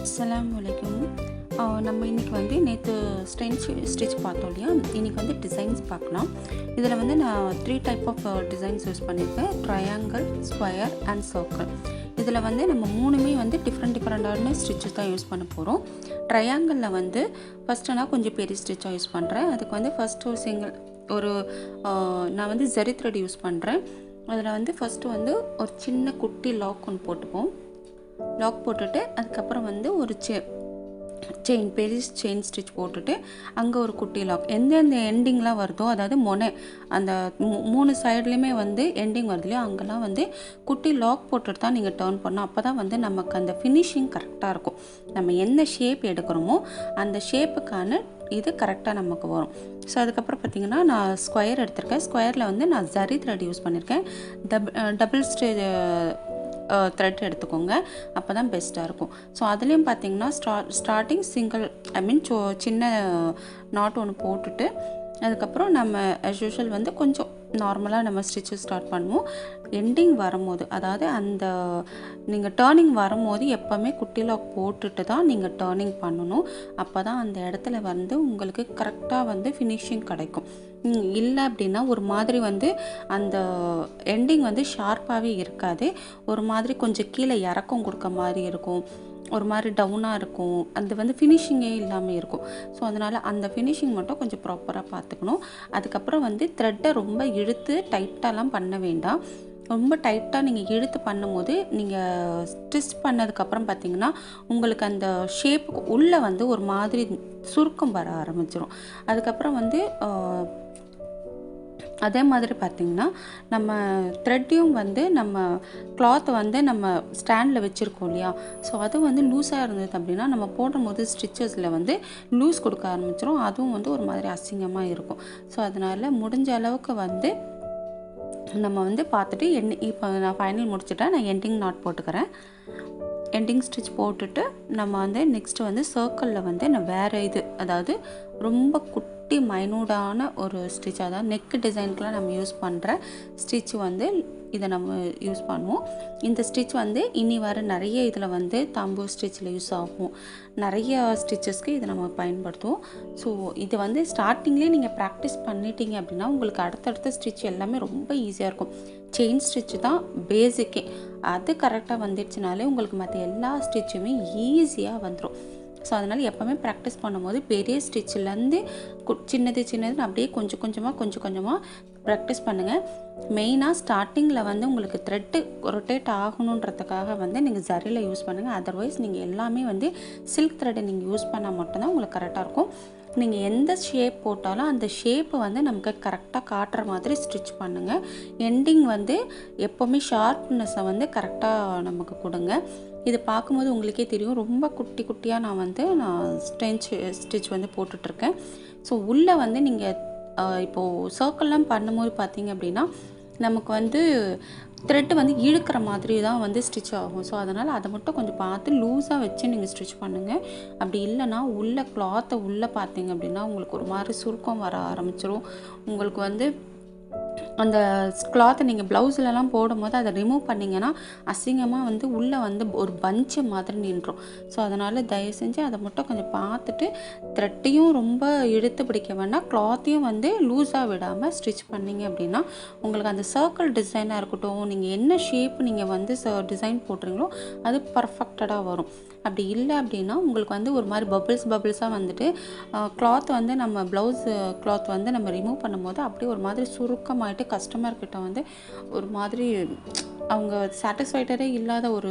அஸ்ஸலாமு அலைக்கும். நம்ம இன்றைக்கி வந்து நேற்று ஸ்டிச் பார்த்தோம் இல்லையா, இன்றைக்கி வந்து டிசைன்ஸ் பார்க்கலாம். இதில் வந்து நான் 3 டைப் ஆஃப் டிசைன்ஸ் யூஸ் பண்ணியிருக்கேன். Triangle, square and circle. இதில் வந்து நம்ம மூணுமே வந்து டிஃப்ரெண்ட்டான ஸ்டிச்சஸ் தான் யூஸ் பண்ண போகிறோம். ட்ரையாங்கிளில் வந்து ஃபஸ்ட்டு நான் கொஞ்சம் பெரிய ஸ்டிச்சாக யூஸ் பண்ணுறேன். அதுக்கு வந்து ஃபஸ்ட்டு நான் வந்து ஜரி த்ரெட் யூஸ் பண்ணுறேன். அதில் வந்து ஃபஸ்ட்டு வந்து ஒரு சின்ன குட்டி லாக் ஒன்று போட்டுப்போம். லாக் போட்டுட்டு அதுக்கப்புறம் வந்து ஒரு பெரிய செயின் ஸ்டிச் போட்டுட்டு அங்கே ஒரு குட்டி லாக், எந்தெந்த எண்டிங்லாம் வருதோ, அதாவது அந்த 3 சைட்லேயுமே வந்து எண்டிங் வருது இல்லையா, அங்கெல்லாம் வந்து குட்டி லாக் போட்டுட்டு தான் நீங்கள் டர்ன் பண்ணணும். அப்போ தான் வந்து நமக்கு அந்த ஃபினிஷிங் கரெக்டாக இருக்கும். நம்ம என்ன ஷேப் எடுக்கிறோமோ அந்த ஷேப்புக்கான இது கரெக்டாக நமக்கு வரும். ஸோ அதுக்கப்புறம் பார்த்திங்கன்னா நான் ஸ்கொயர் எடுத்திருக்கேன். ஸ்கொயரில் வந்து நான் ஜரி த்ரெட் யூஸ் பண்ணியிருக்கேன். டபுள் த்ரெட் எடுத்துக்கோங்க, அப்போ தான் பெஸ்ட்டாக இருக்கும். ஸோ அதுலேயும் பார்த்திங்கன்னா ஸ்டார்டிங் சிங்கிள் சின்ன நாட் ஒன்று போட்டுட்டு அதுக்கப்புறம் நம்ம ஆஸ் யூஷுவல் வந்து கொஞ்சம் நார்மலாக நம்ம ஸ்டிச்சு ஸ்டார்ட் பண்ணுவோம். எண்டிங் வரும்போது, அதாவது அந்த நீங்கள் டேர்னிங் வரும்போது எப்போவுமே குட்டி லாக் போட்டுட்டு தான் நீங்கள் டேர்னிங் பண்ணணும். அப்போ தான் அந்த இடத்துல வந்து உங்களுக்கு கரெக்டாக வந்து ஃபினிஷிங் கிடைக்கும். இல்லை அப்படின்னா ஒரு மாதிரி வந்து அந்த எண்டிங் வந்து ஷார்ப்பாகவே இருக்காது. ஒரு மாதிரி கொஞ்சம் கீழே இறக்கம் கொடுக்க மாதிரி இருக்கும், ஒரு மாதிரி டவுனாக இருக்கும், அது வந்து ஃபினிஷிங்கே இல்லாமல் இருக்கும். ஸோ அதனால் அந்த ஃபினிஷிங் மட்டும் கொஞ்சம் ப்ராப்பராக பார்த்துக்கணும். அதுக்கப்புறம் வந்து த்ரெட்டை ரொம்ப இழுத்து டைட்டாலாம் பண்ண வேண்டாம். ரொம்ப டைட்டாக நீங்கள் இழுத்து பண்ணும்போது நீங்கள் ஸ்டிச் பண்ணதுக்கப்புறம் பார்த்திங்கன்னா உங்களுக்கு அந்த ஷேப்புக்கு உள்ளே வந்து ஒரு மாதிரி சுருக்கம் வர ஆரம்பிச்சிடும். அதுக்கப்புறம் வந்து அதே மாதிரி பார்த்திங்கன்னா நம்ம த்ரெட்டையும் வந்து நம்ம கிளாத்தை வந்து நம்ம ஸ்டாண்டில் வச்சுருக்கோம் இல்லையா, ஸோ அது வந்து லூஸாக இருந்தது அப்படின்னா நம்ம போடும்போது ஸ்டிச்சஸில் வந்து லூஸ் கொடுக்க ஆரம்பிச்சிடும். அதுவும் வந்து ஒரு மாதிரி அசிங்கமாக இருக்கும். ஸோ அதனால் முடிஞ்ச அளவுக்கு வந்து நம்ம வந்து பார்த்துட்டு இப்போ நான் ஃபைனல் முடிச்சுட்டேன். நான் எண்டிங் நாட் போட்டுக்கிறேன். எண்டிங் ஸ்டிச் போட்டுட்டு நம்ம வந்து நெக்ஸ்ட்டு வந்து சர்க்கிளில் வந்து நான் வேறு அதாவது ரொம்ப குட்டி மைனூடான ஒரு ஸ்டிச், அதாவது நெக் டிசைனுக்குலாம் நம்ம யூஸ் பண்ணுற ஸ்டிச் வந்து இதை நம்ம யூஸ் பண்ணுவோம். இந்த ஸ்டிச் வந்து இனி வர நிறைய இதில் வந்து தாம்பூ ஸ்டிச்சில் யூஸ் ஆகும். நிறைய ஸ்டிச்சஸ்க்கு இதை நம்ம பயன்படுத்துவோம். ஸோ இது வந்து ஸ்டார்டிங்லேயே நீங்கள் ப்ராக்டிஸ் பண்ணிட்டீங்க அப்படின்னா உங்களுக்கு அடுத்தடுத்த ஸ்டிச் எல்லாமே ரொம்ப ஈஸியாக இருக்கும். செயின் ஸ்டிச்சு தான் பேசிக்கே, அது கரெக்டாக வந்துடுச்சுனாலே உங்களுக்கு மற்ற எல்லா ஸ்டிச்சுமே ஈஸியாக வந்துடும். ஸோ அதனால் எப்போவுமே ப்ராக்டிஸ் பண்ணும்போது பெரிய ஸ்டிச்சிலேருந்து சின்னதுன்னு அப்படியே கொஞ்சம் கொஞ்சமாக ப்ராக்டிஸ் பண்ணுங்கள். மெயினாக ஸ்டார்டிங்கில் வந்து உங்களுக்கு த்ரெட்டு ரொட்டேட் ஆகணுன்றதுக்காக வந்து நீங்கள் ஜரியில் யூஸ் பண்ணுங்கள். அதர்வைஸ் நீங்கள் எல்லாமே வந்து சில்க் த்ரெட்டை நீங்கள் யூஸ் பண்ணால் மட்டும்தான் உங்களுக்கு கரெக்டாக இருக்கும். நீங்கள் எந்த ஷேப் போட்டாலும் அந்த ஷேப்பை வந்து நமக்கு கரெக்டாக காட்டுற மாதிரி ஸ்டிச் பண்ணுங்கள். எண்டிங் வந்து எப்போவுமே ஷார்ப்னஸை வந்து கரெக்டாக நமக்கு கொடுங்க. இது பார்க்கும்போது உங்களுக்கே தெரியும், ரொம்ப குட்டியாக நான் ஸ்டிச் வந்து போட்டுட்ருக்கேன். ஸோ உள்ளே வந்து நீங்கள் இப்போது சர்க்கிள்லாம் பண்ணும்போது பார்த்தீங்க அப்படின்னா நமக்கு வந்து த்ரெட்டு வந்து இழுக்கிற மாதிரி தான் வந்து ஸ்டிச் ஆகும். ஸோ அதனால் அதை மட்டும் கொஞ்சம் பார்த்து லூஸாக வச்சு நீங்கள் ஸ்டிச் பண்ணுங்கள். அப்படி இல்லைனா உள்ள கிளாத்தை உள்ளே பார்த்தீங்க அப்படின்னா உங்களுக்கு ஒரு மாதிரி சுருக்கம் வர ஆரம்பிச்சிடும். உங்களுக்கு வந்து அந்த கிளாத்தை நீங்கள் ப்ளவுஸ்லலாம் போடும்போது அதை ரிமூவ் பண்ணிங்கன்னா அசிங்கமாக வந்து உள்ளே வந்து ஒரு பஞ்சு மாதிரி நின்றும். ஸோ அதனால் தயவு செஞ்சு அதை மட்டும் கொஞ்சம் பார்த்துட்டு த்ரெட்டையும் ரொம்ப இழுத்து பிடிக்க வேண்டாம், கிளாத்தையும் வந்து லூஸாக விடாமல் ஸ்டிச் பண்ணிங்க அப்படின்னா உங்களுக்கு அந்த சர்க்கிள் டிசைனாக இருக்கட்டும், நீங்கள் என்ன ஷேப் நீங்கள் வந்து டிசைன் போடுறீங்களோ அது பர்ஃபெக்டாக வரும். அப்படி இல்லை அப்படின்னா உங்களுக்கு வந்து ஒரு மாதிரி பபிள்ஸாக வந்துட்டு கிளாத் வந்து நம்ம ப்ளவுஸ் கிளாத் வந்து நம்ம ரிமூவ் பண்ணும்போது அப்படியே ஒரு மாதிரி சுருக்கமாகிட்டு கஸ்டமர்கிட்ட வந்து ஒரு மாதிரி அவங்க சாட்டிஸ்ஃபைடரே இல்லாத ஒரு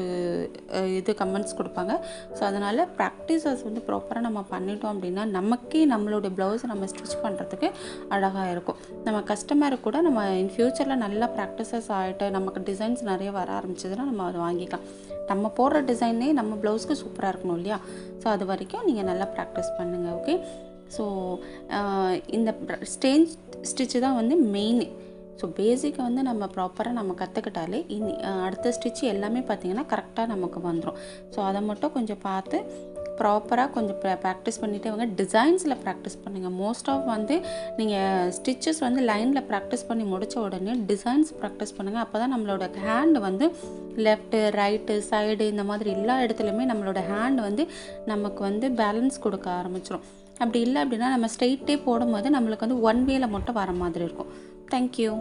கமெண்ட்ஸ் கொடுப்பாங்க. ஸோ அதனால் ப்ராக்டிஸஸ் வந்து ப்ராப்பராக நம்ம பண்ணிட்டோம் அப்படின்னா நமக்கே நம்மளுடைய ப்ளவுஸை நம்ம ஸ்டிச் பண்ணுறதுக்கு அழகாக இருக்கும். நம்ம கஸ்டமருக்கு கூட நம்ம இன் ஃப்யூச்சரில் நல்லா ப்ராக்டிஸஸ் ஆகிட்டு நமக்கு டிசைன்ஸ் நிறைய வர ஆரம்பிச்சதுன்னா நம்ம அதை வாங்கிக்கலாம். நம்ம போடுற டிசைனே நம்ம ப்ளவுஸ்க்கு சூப்பராக இருக்கணும் இல்லையா. ஸோ அது வரைக்கும் நீங்கள் நல்லா ப்ராக்டிஸ் பண்ணுங்கள். ஓகே, ஸோ இந்த ஸ்டிச்சு தான் வந்து மெயின். ஸோ பேசிக்கை வந்து நம்ம ப்ராப்பராக நம்ம கற்றுக்கிட்டாலே அடுத்த ஸ்டிச்சு எல்லாமே பார்த்திங்கன்னா கரெக்டாக நமக்கு வந்துடும். ஸோ அதை மட்டும் கொஞ்சம் பார்த்து ப்ராப்பராக கொஞ்சம் ப்ராக்டிஸ் பண்ணிவிட்டு அவங்க டிசைன்ஸில் ப்ராக்டிஸ் பண்ணுங்கள். மோஸ்ட் ஆஃப் வந்து நீங்கள் ஸ்டிச்சஸ் வந்து லைனில் ப்ராக்டிஸ் பண்ணி முடித்த உடனே டிசைன்ஸ் ப்ராக்டிஸ் பண்ணுங்கள். அப்போ தான் நம்மளோட ஹேண்டு வந்து லெஃப்ட்டு ரைட்டு சைடு இந்த மாதிரி எல்லா இடத்துலையுமே நம்மளோட ஹேண்ட் வந்து நமக்கு வந்து பேலன்ஸ் கொடுக்க ஆரம்பிச்சிடும். அப்படி இல்லை அப்படின்னா நம்ம ஸ்ட்ரெயிட்டே போடும்போது நம்மளுக்கு வந்து ஒன் வேல மட்டும் வர மாதிரி இருக்கும். தேங்க்யூ.